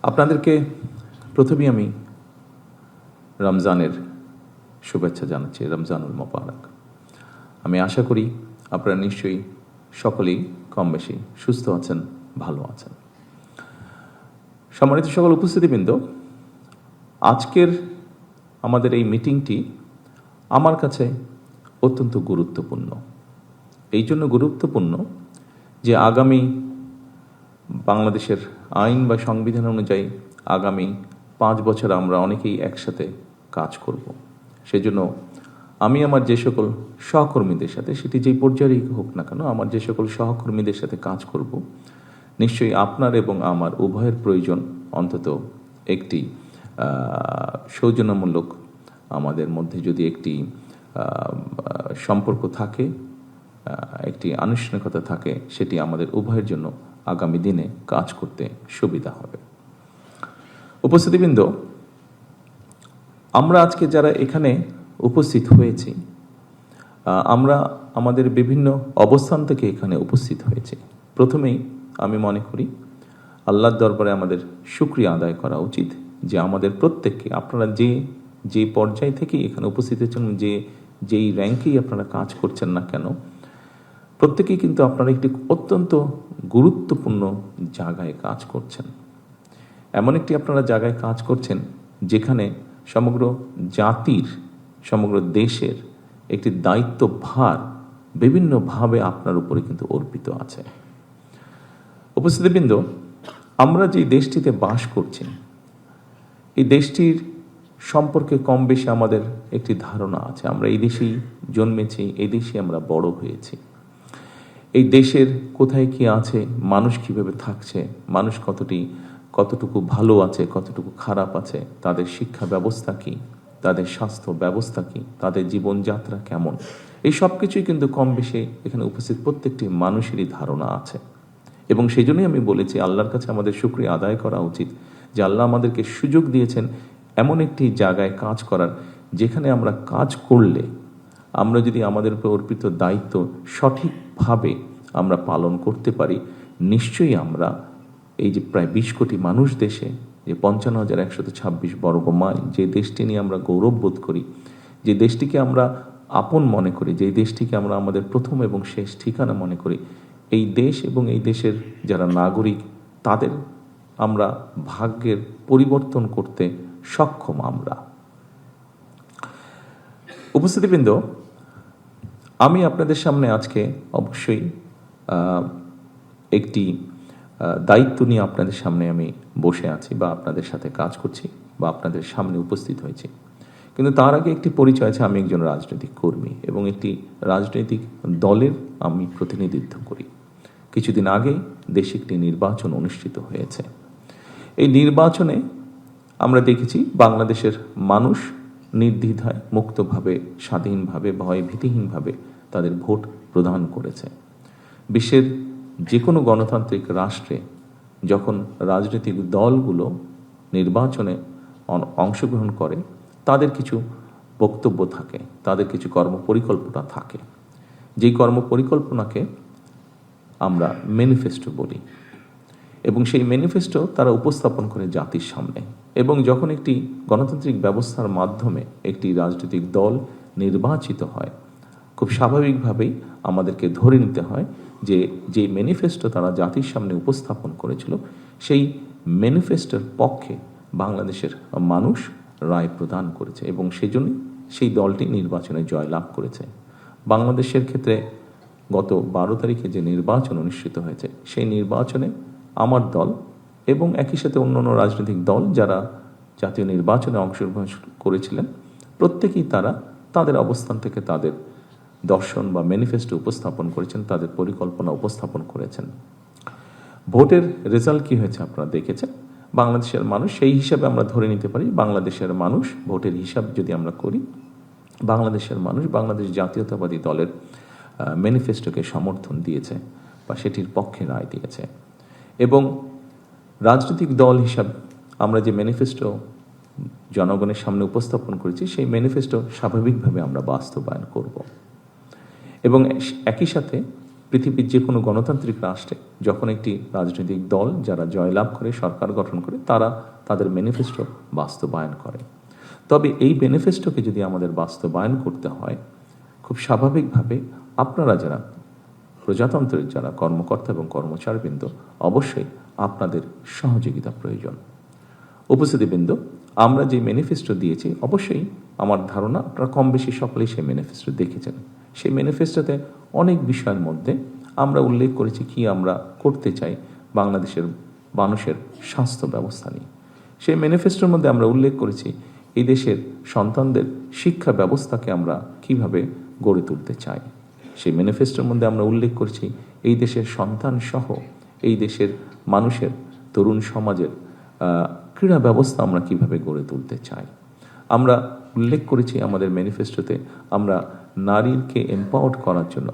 আপনাদেরকে প্রথমেই আমি রমজানের শুভেচ্ছা জানাচ্ছি, রমজানুল মোবারক। আমি আশা করি আপনারা নিশ্চয়ই সকলেই কম বেশি সুস্থ আছেন, ভালো আছেন। সম্মানিত সকল উপস্থিতিবৃন্দ, আজকের আমাদের এই মিটিংটি আমার কাছে অত্যন্ত গুরুত্বপূর্ণ। এই জন্য গুরুত্বপূর্ণ যে আগামী বাংলাদেশের আইন বা সংবিধান অনুযায়ী আগামী 5 বছর আমরা অনেকেই একসাথে কাজ করব। সেজন্য আমি আমার যে সকল সহকর্মীদের সাথে, সেটি যেই পর্যায়েই হোক না কেন, আমার যে সকল সহকর্মীদের সাথে কাজ করব, নিশ্চয়ই আপনার এবং আমার উভয়ের প্রয়োজন অন্তত একটি সৌজন্যমূলক আমাদের মধ্যে যদি একটি সম্পর্ক থাকে, একটি আনুষ্ঠানিকতা থাকে, সেটি আমাদের উভয়ের জন্য আগামী দিনে কাজ করতে সুবিধা হবে। উপস্থিতিবৃন্দ, আমরা আজকে যারা এখানে উপস্থিত হয়েছি, আমরা আমাদের বিভিন্ন অবস্থান থেকে এখানে উপস্থিত হয়েছি। প্রথমেই আমি মনে করি আল্লাহর দরবারে আমাদের শুকরিয়া আদায় করা উচিত যে আমাদের প্রত্যেককে, আপনারা যে পর্যায় থেকেই এখানে উপস্থিত হয়েছেন, যেই র্যাঙ্কেই আপনারা কাজ করছেন না কেন, প্রত্যেকেই কিন্তু আপনারা একটি অত্যন্ত গুরুত্বপূর্ণ জায়গায় কাজ করছেন। এমন একটি আপনারা জায়গায় কাজ করছেন যেখানে সমগ্র জাতির, সমগ্র দেশের একটি দায়িত্বভার বিভিন্নভাবে আপনার উপরে কিন্তু অর্পিত আছে। উপস্থিতিবৃন্দ, আমরা যে দেশটিতে বাস করছি, এই দেশটির সম্পর্কে কম বেশি আমাদের একটি ধারণা আছে। আমরা এই দেশেই জন্মেছি, এই দেশেই আমরা বড় হয়েছি। এই দেশের কোথায় কি আছে, মানুষ কিভাবে থাকছে, মানুষ কতটুকু ভালো আছে, কতটুকু খারাপ আছে, তাদের শিক্ষা ব্যবস্থা কি, তাদের স্বাস্থ্য ব্যবস্থা কি, তাদের জীবনযাত্রা কেমন, এই সব কিছুই কিন্তু কম বেশি এখানে উপস্থিত প্রত্যেকটি মানুষেরই ধারণা আছে। এবং সেই জন্যই আমি বলেছি আল্লাহর কাছে আমাদের শুকরিয়া আদায় করা উচিত যে আল্লাহ আমাদেরকে সুযোগ দিয়েছেন এমন একটি জায়গায় কাজ করার, যেখানে আমরা কাজ করলে, আমরা যদি আমাদের উপর অর্পিত দায়িত্ব সঠিকভাবে আমরা পালন করতে পারি, নিশ্চয়ই আমরা এই যে প্রায় 20 কোটি মানুষ দেশে, যে 55,126 বর্গ মাইল, যে দেশটি নিয়ে আমরা গৌরব বোধ করি, যে দেশটিকে আমরা আপন মনে করি, যে দেশটিকে আমরা আমাদের প্রথম এবং শেষ ঠিকানা মনে করি, এই দেশ এবং এই দেশের যারা নাগরিক, তাদের আমরা ভাগ্যের পরিবর্তন করতে সক্ষম। আমরা উপস্থিতিবৃন্দ, আমি আপনাদের সামনে আজকে অবশ্যই একটি দায়িত্ব নিয়ে আপনাদের সামনে আমি বসে আছি, বা আপনাদের সাথে কাজ করছি, বা আপনাদের সামনে উপস্থিত হয়েছি। কিন্তু তার আগে একটি পরিচয় আছে, আমি একজন রাজনৈতিক কর্মী এবং একটি রাজনৈতিক দলের আমি প্রতিনিধিত্ব করি। কিছুদিন আগে দেশে একটি নির্বাচন অনুষ্ঠিত হয়েছে। এই নির্বাচনে আমরা দেখেছি বাংলাদেশের মানুষ নির্দ্বিধায়, মুক্তভাবে, স্বাধীনভাবে, ভয় ভীতিহীনভাবে তাদের ভোট প্রদান করেছে। বিশ্বের যে কোনো গণতান্ত্রিক রাষ্ট্রে যখন রাজনৈতিক দলগুলো নির্বাচনে অংশগ্রহণ করে, তাদের কিছু বক্তব্য থাকে, তাদের কিছু কর্মপরিকল্পনা থাকে। যেই কর্মপরিকল্পনাকে আমরা ম্যানিফেস্টো বলি, এবং সেই ম্যানিফেস্টো তারা উপস্থাপন করে জাতির সামনে। এবং যখন একটি গণতান্ত্রিক ব্যবস্থার মাধ্যমে একটি রাজনৈতিক দল নির্বাচিত হয়, খুব স্বাভাবিকভাবেই আমাদেরকে ধরে নিতে হয় যে ম্যানিফেস্টো তারা জাতির সামনে উপস্থাপন করেছিল, সেই ম্যানিফেস্টোর পক্ষে বাংলাদেশের মানুষ রায় প্রদান করেছে, এবং সেজন্য সেই দলটি নির্বাচনে জয়লাভ করেছে। বাংলাদেশের ক্ষেত্রে গত 12 তারিখে যে নির্বাচন অনুষ্ঠিত হয়েছে, সেই নির্বাচনে আমার দল এবং একই সাথে অন্যান্য রাজনৈতিক দল যারা জাতীয় নির্বাচনে অংশগ্রহণ করেছিলেন, প্রত্যেকেই তারা তাদের অবস্থান থেকে তাদের দর্শন বা ম্যানিফেস্টো উপস্থাপন করেছেন, তাদের পরিকল্পনা উপস্থাপন করেছেন। ভোটের রেজাল্ট কি হয়েছে আপনারা দেখেছেন। বাংলাদেশের মানুষ, সেই হিসাবে আমরা ধরে নিতে পারি বাংলাদেশের মানুষ, ভোটের হিসাব যদি আমরা করি, বাংলাদেশের মানুষ বাংলাদেশ জাতীয়তাবাদী দলের ম্যানিফেস্টোকে সমর্থন দিয়েছে বা সেটির পক্ষে রায় দিয়েছে। এবং রাজনৈতিক দল হিসাব আমরা যে ম্যানিফেস্টো জনগণের সামনে উপস্থাপন করেছি, সেই ম্যানিফেস্টো স্বাভাবিকভাবে আমরা বাস্তবায়ন করব। এবং একই সাথে পৃথিবীর যে কোনো গণতান্ত্রিক রাষ্ট্রে যখন একটি রাজনৈতিক দল যারা জয়লাভ করে সরকার গঠন করে তারা তাদের ম্যানিফেস্টো বাস্তবায়ন করে। তবে এই ম্যানিফেস্টোকে যদি আমাদের বাস্তবায়ন করতে হয়, খুব স্বাভাবিকভাবে আপনারা যারা প্রজাতন্ত্রের যারা কর্মকর্তা এবং কর্মচারীবৃন্দ, অবশ্যই আপনাদের সহযোগিতা প্রয়োজন। উপস্থিতিবৃন্দ, আমরা যে ম্যানিফেস্টো দিয়েছি, অবশ্যই আমার ধারণা আপনারা কম বেশি সকলেই সেই ম্যানিফেস্টো দেখেছেন। সেই ম্যানিফেস্টোতে অনেক বিষয়ের মধ্যে আমরা উল্লেখ করেছি কি আমরা করতে চাই বাংলাদেশের মানুষের স্বাস্থ্য ব্যবস্থা নিয়ে। সেই ম্যানিফেস্টোর মধ্যে আমরা উল্লেখ করেছি এই দেশের সন্তানদের শিক্ষা ব্যবস্থাকে আমরা কিভাবে গড়ে তুলতে চাই। সেই ম্যানিফেস্টোর মধ্যে আমরা উল্লেখ করছি এই দেশের সন্তান সহ এই দেশের মানুষের তরুণ সমাজের ক্রীড়া ব্যবস্থা আমরা কিভাবে গড়ে তুলতে চাই। আমরা উল্লেখ করেছি আমাদের ম্যানিফেস্টোতে আমরা নারীকে এম্পাওয়ার্ড করার জন্য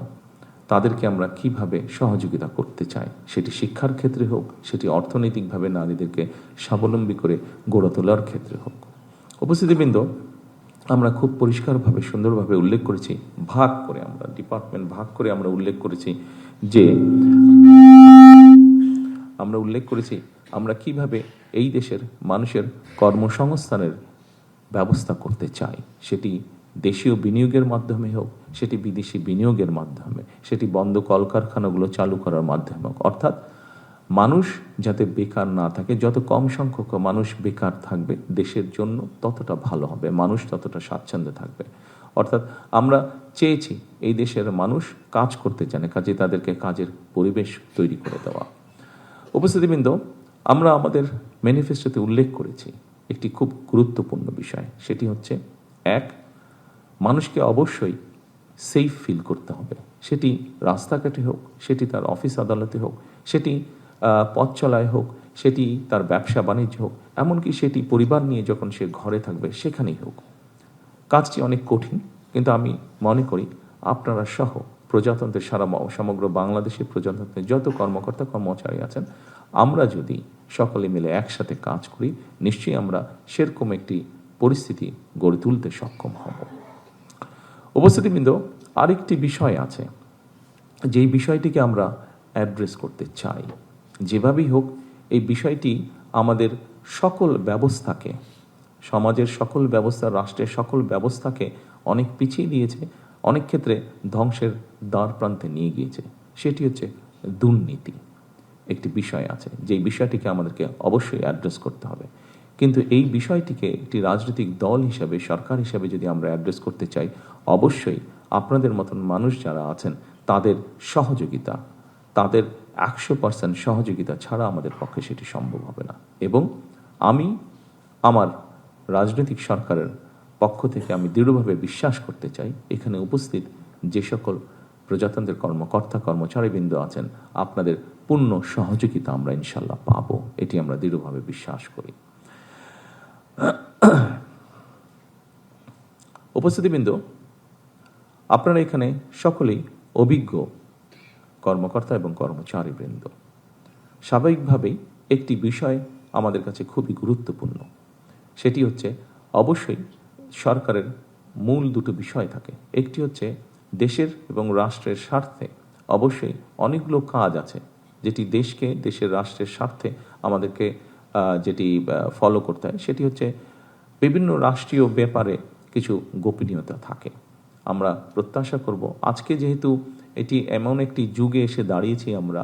তাদেরকে আমরা কিভাবে সহযোগিতা করতে চাই, সেটি শিক্ষার ক্ষেত্রে হোক, সেটি অর্থনৈতিকভাবে নারীদেরকে স্বাবলম্বী করে গড়ে তোলার ক্ষেত্রে হোক। উপস্থিতিবৃন্দ, আমরা খুব পরিষ্কারভাবে সুন্দরভাবে উল্লেখ করেছি ভাগ করে, আমরা ডিপার্টমেন্ট ভাগ করে আমরা উল্লেখ করেছি যে আমরা কিভাবে এই দেশের মানুষের কর্মসংস্থানের ব্যবস্থা করতে চাই, সেটি দেশীয় বিনিয়োগের মাধ্যমে হোক, সেটি বিদেশি বিনিয়োগের মাধ্যমে, সেটি বন্ধ কলকারখানাগুলো চালু করার মাধ্যমে হোক। অর্থাৎ মানুষ যাতে বেকার না থাকে, যত কম সংখ্যক মানুষ বেকার থাকবে দেশের জন্য ততটা ভালো হবে, মানুষ ততটা স্বাচ্ছন্দ্যে থাকবে। অর্থাৎ আমরা চেয়েছি এই দেশের মানুষ কাজ করতে জানে, কাজে তাদেরকে কাজের পরিবেশ তৈরি করে দেওয়া। উপস্থিতিবৃন্দ, আমরা আমাদের ম্যানিফেস্টোতে উল্লেখ করেছি একটি খুব গুরুত্বপূর্ণ বিষয়, সেটি হচ্ছে এক, মানুষকে অবশ্যই সেফ ফিল করতে হবে, সেটি রাস্তাঘাটে হোক, সেটি তার অফিস আদালতে হোক, সেটি পথ চলায় হোক, সেটি তার ব্যবসা বাণিজ্য হোক, এমনকি সেটি পরিবার নিয়ে যখন সে ঘরে থাকবে সেখানেই হোক। কাজটি অনেক কঠিন, কিন্তু আমি মনে করি আপনারা সহ প্রজাতন্ত্রের সমগ্র বাংলাদেশের প্রজাতন্ত্রের যত কর্মকর্তা কর্মচারী আছেন, আমরা যদি সকলে মিলে একসাথে কাজ করি, নিশ্চয়ই আমরা সেরকম একটি পরিস্থিতি গড়ে তুলতে সক্ষম হব। উপস্থিতিবৃন্দ, আরেকটি বিষয় আছে, যেই বিষয়টিকে আমরা অ্যাড্রেস করতে চাই। যেভাবেই হোক এই বিষয়টি আমাদের সকল ব্যবস্থাকে, সমাজের সকল ব্যবস্থা, রাষ্ট্রের সকল ব্যবস্থাকে অনেক পিছিয়ে দিয়েছে, অনেক ক্ষেত্রে ধ্বংসের দ্বার প্রান্তে নিয়ে গিয়েছে। সেটি হচ্ছে দুর্নীতি। একটি বিষয় আছে যেই বিষয়টিকে আমাদেরকে অবশ্যই অ্যাড্রেস করতে হবে। কিন্তু এই বিষয়টিকে একটি রাজনৈতিক দল হিসাবে, সরকার হিসাবে যদি আমরা অ্যাড্রেস করতে চাই, অবশ্যই আপনাদের মতন মানুষ যারা আছেন তাদের সহযোগিতা, তাদের 100% সহযোগিতা ছাড়া আমাদের পক্ষে সেটি সম্ভব হবে না। এবং আমি আমার রাজনৈতিক সরকারের পক্ষ থেকে আমি দৃঢ়ভাবে বিশ্বাস করতে চাই এখানে উপস্থিত যে সকল প্রজাতন্ত্রের কর্মকর্তা কর্মচারীবৃন্দ আছেন, আপনাদের পূর্ণ সহযোগিতা আমরা ইনশাল্লাহ পাবো, এটি আমরা দৃঢ়ভাবে বিশ্বাস করি। উপস্থিতিবৃন্দ, আপনারা এখানে সকলেই অভিজ্ঞ কর্মকর্তা এবং কর্মচারীবৃন্দ। স্বাভাবিকভাবেই একটি বিষয় আমাদের কাছে খুবই গুরুত্বপূর্ণ, সেটি হচ্ছে অবশ্যই সরকারের মূল দুটো বিষয় থাকে। একটি হচ্ছে দেশের এবং রাষ্ট্রের স্বার্থে অবশ্যই অনেকগুলো কাজ আছে যেটি দেশকে, দেশের রাষ্ট্রের স্বার্থে আমাদেরকে যেটি ফলো করতে হয়, সেটি হচ্ছে বিভিন্ন রাষ্ট্রীয় ব্যাপারে কিছু গোপনীয়তা থাকে। আমরা প্রত্যাশা করব আজকে যেহেতু এটি এমন একটি যুগে এসে দাঁড়িয়েছি, আমরা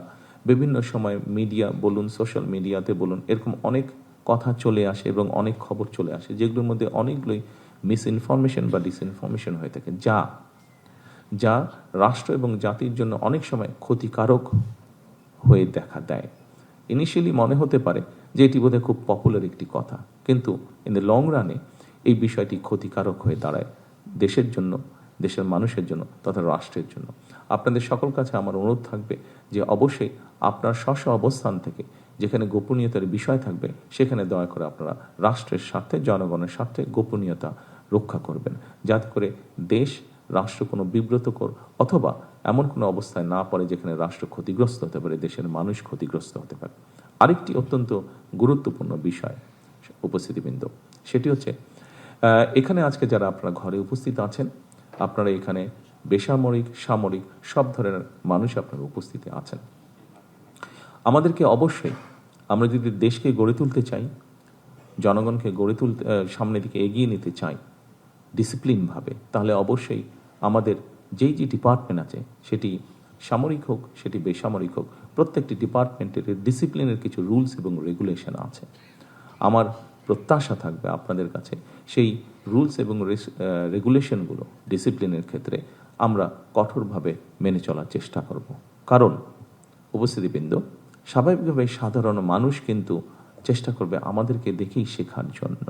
বিভিন্ন সময় মিডিয়া বলুন, সোশ্যাল মিডিয়াতে বলুন, এরকম অনেক কথা চলে আসে এবং অনেক খবর চলে আসে যেগুলোর মধ্যে অনেকগুলোই মিসইনফরমেশন বা ডিসইনফরমেশন হয়ে থাকে, যা রাষ্ট্র এবং জাতির জন্য অনেক সময় ক্ষতিকারক হয়ে দেখা দেয়। ইনিশিয়ালি মনে হতে পারে যে এটি বোধহয় খুব পপুলার একটি কথা, কিন্তু ইন দ্য লং রানে এই বিষয়টি ক্ষতিকারক হয়ে দাঁড়ায় দেশের জন্য, দেশের মানুষের জন্য তথা রাষ্ট্রের জন্য। আপনাদের সকল কাছে আমার অনুরোধ থাকবে যে অবশ্যই আপনার স্ব অবস্থান থেকে যেখানে গোপনীয়তার বিষয় থাকবে সেখানে দয়া করে আপনারা রাষ্ট্রের স্বার্থে, জনগণের স্বার্থে গোপনীয়তা রক্ষা করবেন, যাতে করে দেশ, রাষ্ট্র কোনো বিব্রতকর অথবা এমন কোনো অবস্থায় না পড়ে যেখানে রাষ্ট্র ক্ষতিগ্রস্ত হতে পারে, দেশের মানুষ ক্ষতিগ্রস্ত হতে পারে। আরেকটি অত্যন্ত গুরুত্বপূর্ণ বিষয় উপস্থিতিবৃন্দ, সেটি হচ্ছে এখানে আজকে যারা আপনারা ঘরে উপস্থিত আছেন, আপনারা এখানে বেসামরিক, সামরিক সব ধরনের মানুষ আপনার উপস্থিতি আছেন। আমাদেরকে অবশ্যই, আমরা যদি দেশকে গড়ে তুলতে চাই, জনগণকে গড়ে তুলতে, সামনের দিকে এগিয়ে নিতে চাই ডিসিপ্লিনভাবে, তাহলে অবশ্যই আমাদের যেই যে ডিপার্টমেন্ট আছে, সেটি সামরিক হোক, সেটি বেসামরিক হোক, প্রত্যেকটি ডিপার্টমেন্টের ডিসিপ্লিনের কিছু রুলস এবং রেগুলেশন আছে। আমার প্রত্যাশা থাকবে আপনাদের কাছে সেই রুলস এবং রেগুলেশনগুলো ডিসিপ্লিনের ক্ষেত্রে আমরা কঠোরভাবে মেনে চলার চেষ্টা করব। কারণ উপস্থিতিবৃন্দ, স্বাভাবিকভাবে সাধারণ মানুষ কিন্তু চেষ্টা করবে আমাদেরকে দেখেই শেখার জন্য,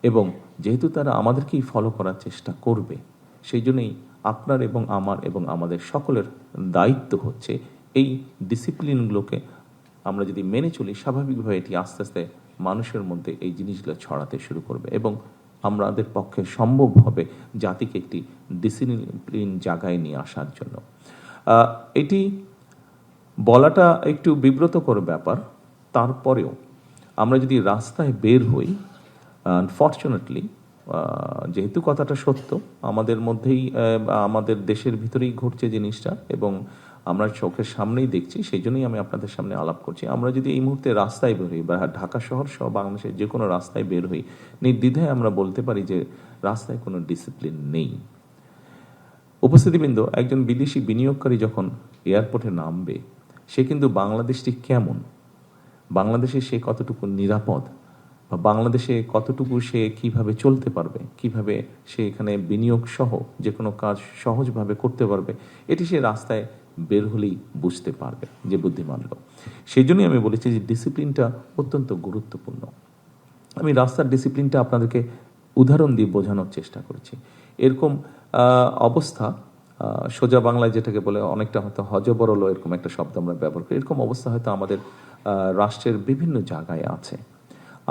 এবং যেহেতু তারা আমাদেরকেই ফলো করার চেষ্টা করবে, সেই জন্যই আপনার এবং আমার এবং আমাদের সকলের দায়িত্ব হচ্ছে এই ডিসিপ্লিনগুলোকে আমরা যদি মেনে চলি, স্বাভাবিকভাবে এটি আস্তে আস্তে মানুষের মধ্যে এই জিনিসগুলো ছড়াতে শুরু করবে এবং আমাদের পক্ষে সম্ভব হবে জাতিকে একটি ডিসিপ্লিন জায়গায় নিয়ে আসার জন্য। এটি বলাটা একটু বিব্রতকর ব্যাপার, তারপরেও আমরা যদি রাস্তায় বের হই, আনফর্চুনেটলি যেহেতু কথাটা সত্য, আমাদের মধ্যেই আমাদের দেশের ভিতরেই ঘটছে জিনিসটা এবং আমরা চোখের সামনেই দেখছি, সেই জন্যই আমি আপনাদের সামনে আলাপ করছি। আমরা যদি এই মুহূর্তে রাস্তায় বের হই বা ঢাকা শহর সহ বাংলাদেশের যে কোনো রাস্তায় বের হই, নির্দ্বিধায় আমরা বলতে পারি যে রাস্তায় কোনো ডিসিপ্লিন নেই। উপস্থিতিবৃন্দ, একজন বিদেশি বিনিয়োগকারী যখন এয়ারপোর্টে নামবে, সে কিন্তু বাংলাদেশটি কেমন, বাংলাদেশে সে কতটুকু নিরাপদ, বা বাংলাদেশে কতটুকু সে কিভাবে চলতে পারবে, কিভাবে সে এখানে বিনিয়োগ সহ যে কোনো কাজ সহজভাবে করতে পারবে, এটি সে রাস্তায় বের হলেই বুঝতে পারবে যে বুদ্ধিমান লোক। সেই জন্যই আমি বলেছি যে ডিসিপ্লিনটা অত্যন্ত গুরুত্বপূর্ণ। আমি রাস্তার ডিসিপ্লিনটা আপনাদেরকে উদাহরণ দিয়ে বোঝানোর চেষ্টা করেছি। এরকম অবস্থা সোজা বাংলায় যেটাকে বলে অনেকটা হয়তো হজবরল, এরকম একটা শব্দ আমরা ব্যবহার করি, এরকম অবস্থা হয়তো আমাদের রাষ্ট্রের বিভিন্ন জায়গায় আছে।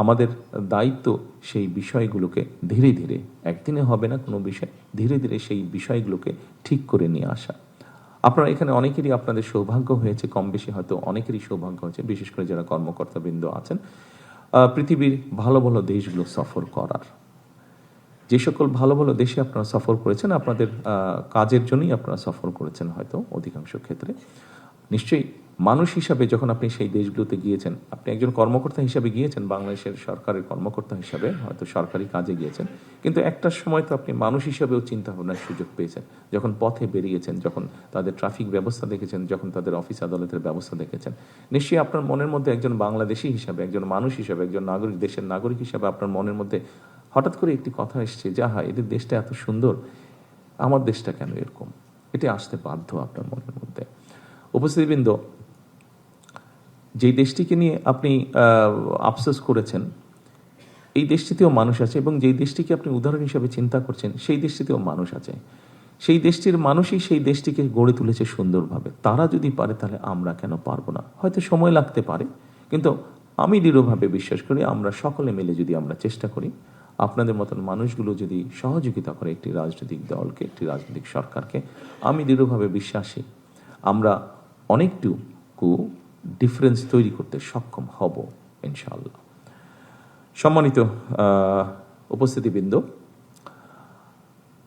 আমাদের দায়িত্ব সেই বিষয়গুলোকে ধীরে ধীরে, একদিনে হবে না কোনো বিষয়, ধীরে ধীরে সেই বিষয়গুলোকে ঠিক করে নিয়ে আসা। আপনারা এখানে অনেকেরই আপনাদের সৌভাগ্য হয়েছে, কম বেশি হয়তো অনেকেরই সৌভাগ্য হয়েছে, বিশেষ করে যারা কর্মকর্তাবৃন্দ আছেন, পৃথিবীর ভালো ভালো দেশগুলো সফর করার। যে সকল ভালো ভালো দেশে আপনারা সফর করেছেন, আপনাদের কাজের জন্যই আপনারা সফর করেছেন হয়তো অধিকাংশ ক্ষেত্রে। নিশ্চয়ই মানুষ হিসাবে যখন আপনি সেই দেশগুলোতে গিয়েছেন, আপনি একজন কর্মকর্তা হিসাবে গিয়েছেন, বাংলাদেশের সরকারের কর্মকর্তা হিসাবে হয়তো সরকারি কাজে গিয়েছেন, কিন্তু একটা সময় তো আপনি মানুষ হিসাবেও চিন্তা ভাবনার সুযোগ পেয়েছেন। যখন পথে বেরিয়েছেন, যখন তাদের ট্রাফিক ব্যবস্থা দেখেছেন, যখন তাদের অফিস আদালতের ব্যবস্থা দেখেছেন, নিশ্চয়ই আপনার মনের মধ্যে একজন বাংলাদেশি হিসাবে, একজন মানুষ হিসাবে, একজন নাগরিক, দেশের নাগরিক হিসাবে আপনার মনের মধ্যে হঠাৎ করে একটি কথা এসছে, যা হয় এদের দেশটা এত সুন্দর, আমার দেশটা কেন এরকম, এটি আসতে বাধ্য আপনার মনের মধ্যে। উপস্থিতিবৃন্দ, যেই দেশটিকে নিয়ে আপনি আফসোস করেছেন, এই দেশটিতেও মানুষ আছে, এবং যেই দেশটিকে আপনি উদাহরণ হিসাবে চিন্তা করছেন, সেই দেশটিতেও মানুষ আছে। সেই দেশটির মানুষই সেই দেশটিকে গড়ে তুলেছে সুন্দরভাবে। তারা যদি পারে, তাহলে আমরা কেন পারবো না? হয়তো সময় লাগতে পারে, কিন্তু আমি দৃঢ়ভাবে বিশ্বাস করি আমরা সকলে মিলে যদি আমরা চেষ্টা করি, আপনাদের মতন মানুষগুলো যদি সহযোগিতা করে একটি রাজনৈতিক দলকে, একটি রাজনৈতিক সরকারকে, আমি দৃঢ়ভাবে বিশ্বাসী আমরা অনেকটুকু ডিফারেন্স তৈরি করতে সক্ষম হব ইনশাআল্লাহ। সম্মানিত উপস্থিতিবৃন্দ,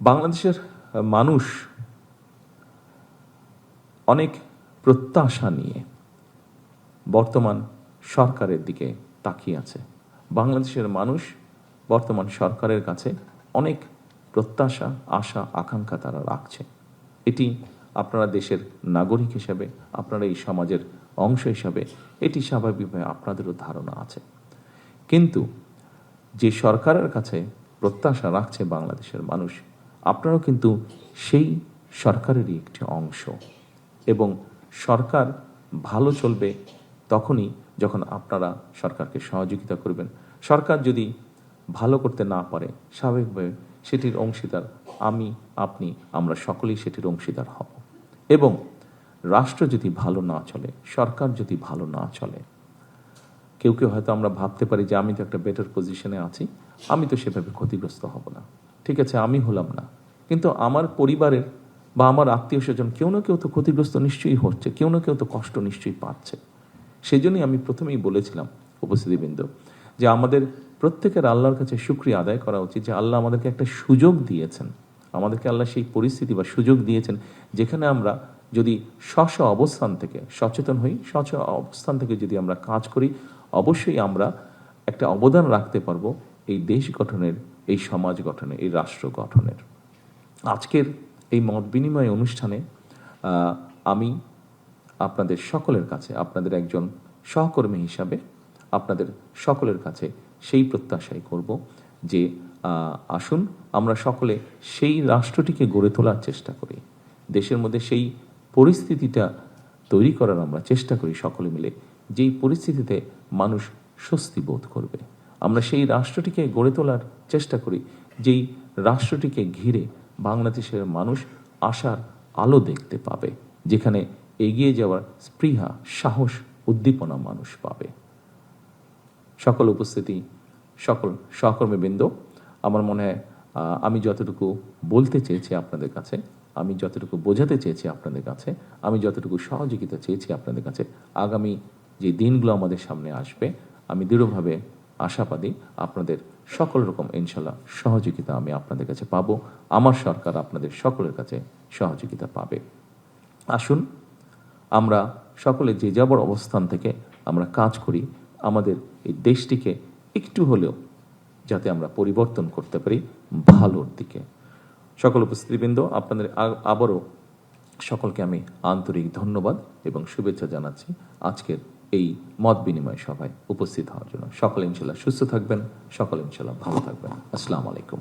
বাংলাদেশের মানুষ অনেক প্রত্যাশা নিয়ে বর্তমান সরকারের দিকে তাকিয়ে আছে। বাংলাদেশের মানুষ বর্তমান সরকারের কাছে অনেক প্রত্যাশা, আশা, আকাঙ্ক্ষা তারা রাখছে। এটি আপনারা দেশের নাগরিক হিসাবে, আপনারা এই সমাজের অংশ হিসাবে, এটি স্বাভাবিকভাবে আপনাদেরও ধারণা আছে। কিন্তু যে সরকারের কাছে প্রত্যাশা রাখছে বাংলাদেশের মানুষ, আপনারাও কিন্তু সেই সরকারেরই একটি অংশ, এবং সরকার ভালো চলবে তখনই যখন আপনারা সরকারকে সহযোগিতা করবেন। সরকার যদি ভালো করতে না পারে, স্বাভাবিকভাবে সেটির অংশীদার আমি, আপনি, আমরা সকলেই সেটির অংশীদার হব। এবং রাষ্ট্র যদি ভালো না চলে, সরকার যদি ভালো না চলে, কেউ কেউ হয়তো আমরা ভাবতে পারি যে আমি তো একটা বেটার পজিশনে আছি, আমি তো সেভাবে ক্ষতিগ্রস্ত হব না। ঠিক আছে, আমি হলাম না, কিন্তু আমার পরিবারের বা আমার আত্মীয় স্বজন কেউ না কেউ তো ক্ষতিগ্রস্ত নিশ্চয়ই হচ্ছে, কেউ না কেউ তো কষ্ট নিশ্চয়ই পাচ্ছে। সেই জন্যই আমি প্রথমেই বলেছিলাম উপস্থিতিবৃন্দ, যে আমাদের প্রত্যেকের আল্লাহর কাছে শুকরিয়া আদায় করা উচিত যে আল্লাহ আমাদেরকে একটা সুযোগ দিয়েছেন। আমাদেরকে আল্লাহ সেই পরিস্থিতি বা সুযোগ দিয়েছেন যেখানে আমরা যদি স্ব অবস্থান থেকে সচেতন হই, অবস্থান থেকে যদি আমরা কাজ করি, অবশ্যই আমরা একটা অবদান রাখতে পারবো এই দেশ গঠনের, এই সমাজ গঠনের, এই রাষ্ট্র গঠনের। আজকের এই মত বিনিময় অনুষ্ঠানে আমি আপনাদের সকলের কাছে, আপনাদের একজন সহকর্মী হিসাবে আপনাদের সকলের কাছে সেই প্রত্যাশাই করব যে আসুন আমরা সকলে সেই রাষ্ট্রটিকে গড়ে তোলার চেষ্টা করি, দেশের মধ্যে সেই পরিস্থিতিটা তৈরি করার আমরা চেষ্টা করি সকলে মিলে, যেই পরিস্থিতিতে মানুষ স্বস্তি বোধ করবে। আমরা সেই রাষ্ট্রটিকে গড়ে তোলার চেষ্টা করি যেই রাষ্ট্রটিকে ঘিরে বাংলাদেশের মানুষ আশার আলো দেখতে পাবে, যেখানে এগিয়ে যাওয়ার স্পৃহা, সাহস, উদ্দীপনা মানুষ পাবে। সকল উপস্থিতি, সকল সহকর্মীবৃন্দ, আমার মনে হয় আমি যতটুকু বলতে চেয়েছি আপনাদের কাছে, আমি যতটুকু বোঝাতে চেয়েছি আপনাদের কাছে, আমি যতটুকু সহযোগিতা চেয়েছি আপনাদের কাছে, আগামী যে দিনগুলো আমাদের সামনে আসবে, আমি দৃঢ়ভাবে আশাবাদী আপনাদের সকল রকম ইনশাল্লাহ সহযোগিতা আমি আপনাদের কাছে পাবো। আমার সরকার আপনাদের সকলের কাছে সহযোগিতা পাবে। আসুন আমরা সকলে যে যাবর অবস্থান থেকে আমরা কাজ করি, আমাদের এই দেশটিকে একটু হলেও যাতে আমরা পরিবর্তন করতে পারি ভালোর দিকে। সকল উপস্থিতিবৃন্দ, আপনাদের আবারও সকলকে আমি আন্তরিক ধন্যবাদ এবং শুভেচ্ছা জানাচ্ছি আজকের এই মত বিনিময় সভায় উপস্থিত হওয়ার জন্য। সকলে ইনশাল্লাহ সুস্থ থাকবেন, সকলে ইনশাল্লাহ ভালো থাকবেন। আসসালামু আলাইকুম।